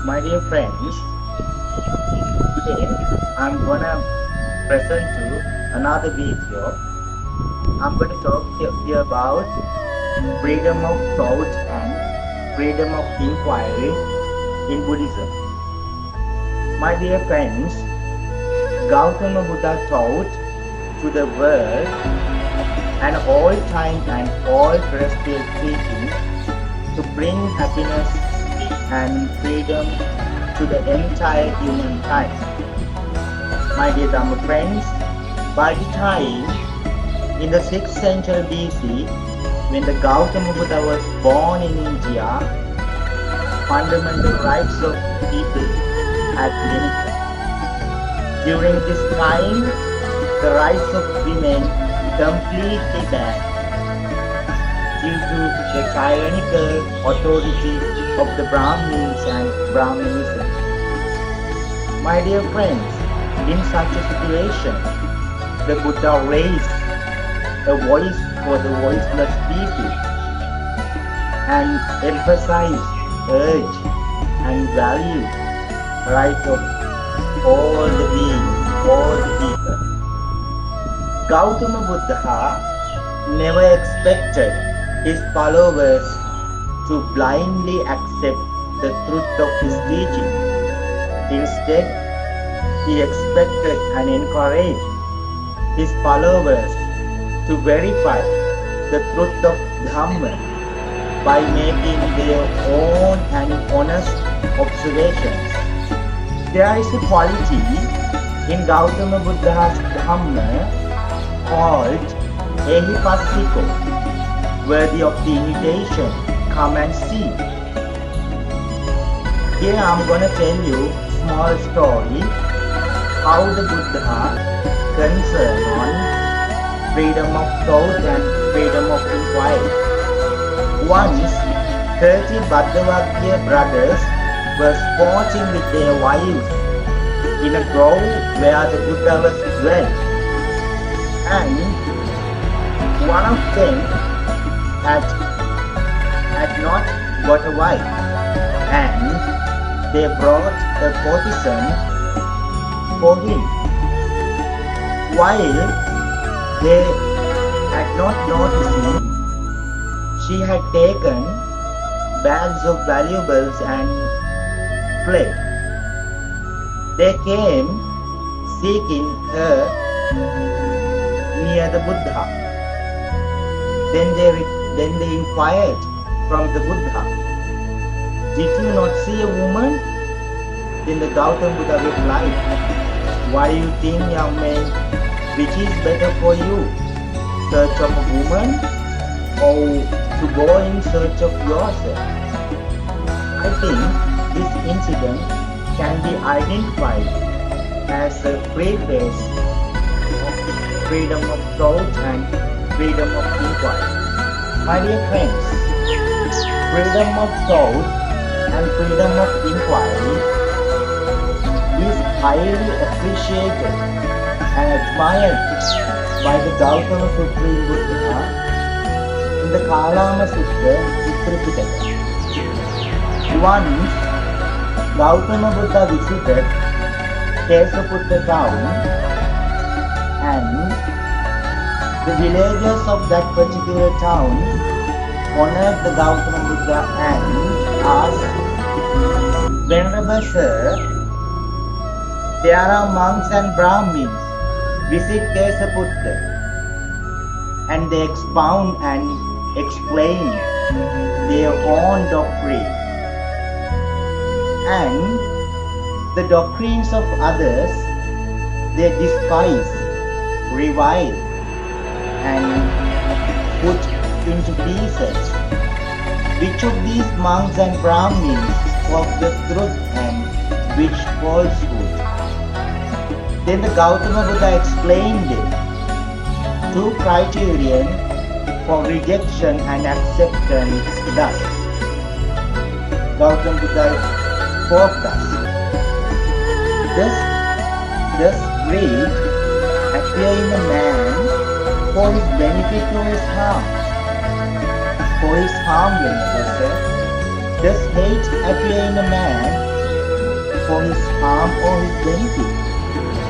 My dear friends, today I'm gonna present you another video. I'm going to talk here about freedom of thought and freedom of inquiry in Buddhism. My dear friends, Gautama Buddha taught to the world and all time and all terrestrial teachings to bring happiness and freedom to the entire humankind. My dear Dhamma friends, by the time in the 6th century BC, when the Gautama Buddha was born in India, fundamental rights of people had limited. During this time, the rights of women completely banned due to the tyrannical authority of the Brahmins and Brahmanism. My dear friends, in such a situation, the Buddha raised a voice for the voiceless people and emphasized, urged, and valued the right of all the beings, all the people. Gautama Buddha never expected his followers to blindly accept the truth of his teaching. Instead, he expected and encouraged his followers to verify the truth of Dhamma by making their own and honest observations. There is a quality in Gautama Buddha's Dhamma called Ehipassiko, worthy of the invitation. Come and see. Here I'm going to tell you a small story how the Buddha concerned on freedom of thought and freedom of inquiry. Once, 30 Bhaddavagya brothers were sporting with their wives in a grove where the Buddha was dwelling. And one of them had not got a wife, and they brought a courtesan for him. While they had not noticed him, she had taken bags of valuables and fled. They came seeking her near the Buddha. Then they inquired from the Buddha, "Did you not see a woman?" Then the Gautama Buddha replied, "Why do you think, young man, which is better for you, search of a woman or to go in search of yourself?" I think this incident can be identified as a preface of freedom of thought and freedom of inquiry. My dear friends, freedom of thought and freedom of inquiry is highly appreciated and admired by the Gautama Supreme Buddha in the Kalama Sutta Tripitaka. Once, Gautama Buddha visited Kesaputta town, and the villagers of that particular town honored the Gautama Buddha and asked, "Venerable Sir, there are monks and Brahmins visit Kesaputta, and they expound and explain their own doctrine. And the doctrines of others they despise, revile, and put into pieces. Which of these monks and Brahmins spoke the truth and which falsehood?" Then the Gautama Buddha explained it. 2 criterion for rejection and acceptance thus. Gautama Buddha spoke thus. Does greed appear in a man for his benefit or his harm? For his harm, Venerable Sir. Does hate appear in a man for his harm or his benefit.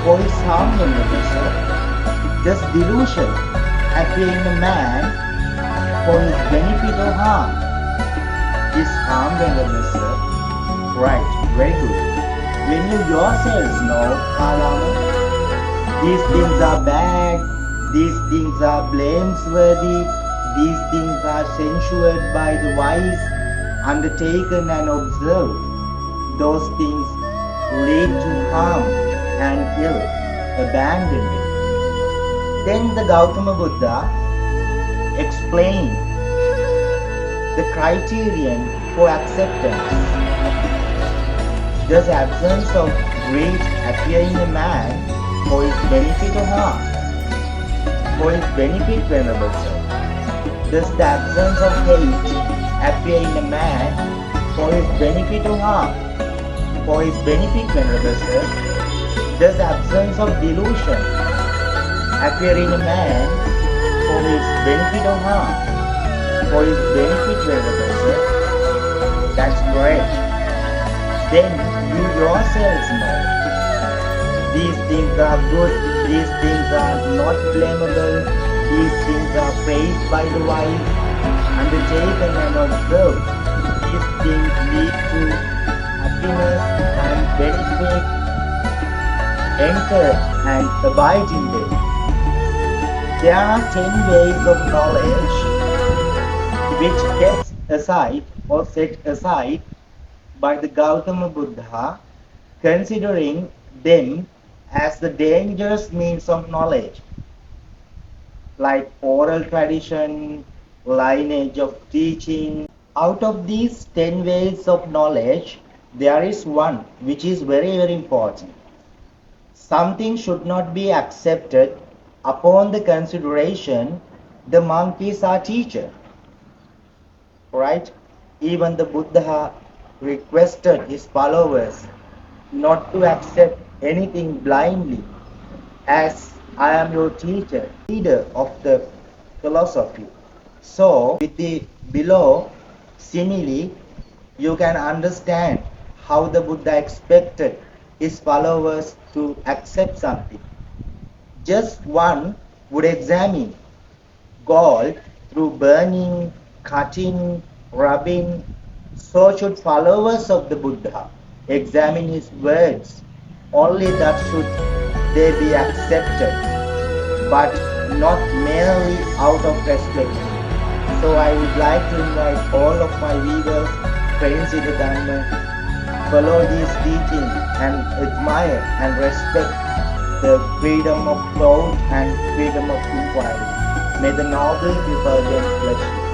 For his harm, Venerable Sir, does delusion appear in a man for his benefit or harm? Is harm, Venerable Sir? Right, very good. When you yourselves know, Kalama, these things are bad, these things are blameworthy, these things are censured by the wise, undertaken and observed, those things lead to harm and ill, abandon it. Then the Gautama Buddha explained the criterion for acceptance. Does absence of greed appear in a man for his benefit or harm? For his benefit, Venerable Sir. Does the absence of hate appear in a man for his benefit or harm? For his benefit, Venerable Sir. Does the absence of delusion appear in a man for his benefit or harm? For his benefit, Venerable Sir. That's great. Then you yourselves know. These things are good, these things are not blamable, these things are praised by the wise, undertaken and observed. These things lead to happiness and benefit, enter and abide in them. There are 10 ways of knowledge which kept aside or set aside by the Gautama Buddha, considering them as the dangerous means of knowledge, like oral tradition, lineage of teaching. Out of these 10 ways of knowledge, there is one which is very, very important. Something should not be accepted upon the consideration the monk is our teacher. Right? Even the Buddha requested his followers not to accept anything blindly, as I am your teacher, leader of the philosophy. So, with the below simile, you can understand how the Buddha expected his followers to accept something. Just one would examine gold through burning, cutting, rubbing. So should followers of the Buddha examine his words. Only that should they be accepted, but not merely out of respect. So I would like to invite all of my viewers, friends in the Dhamma, follow these teachings and admire and respect the freedom of thought and freedom of inquiry. May the noble refulgence bless you.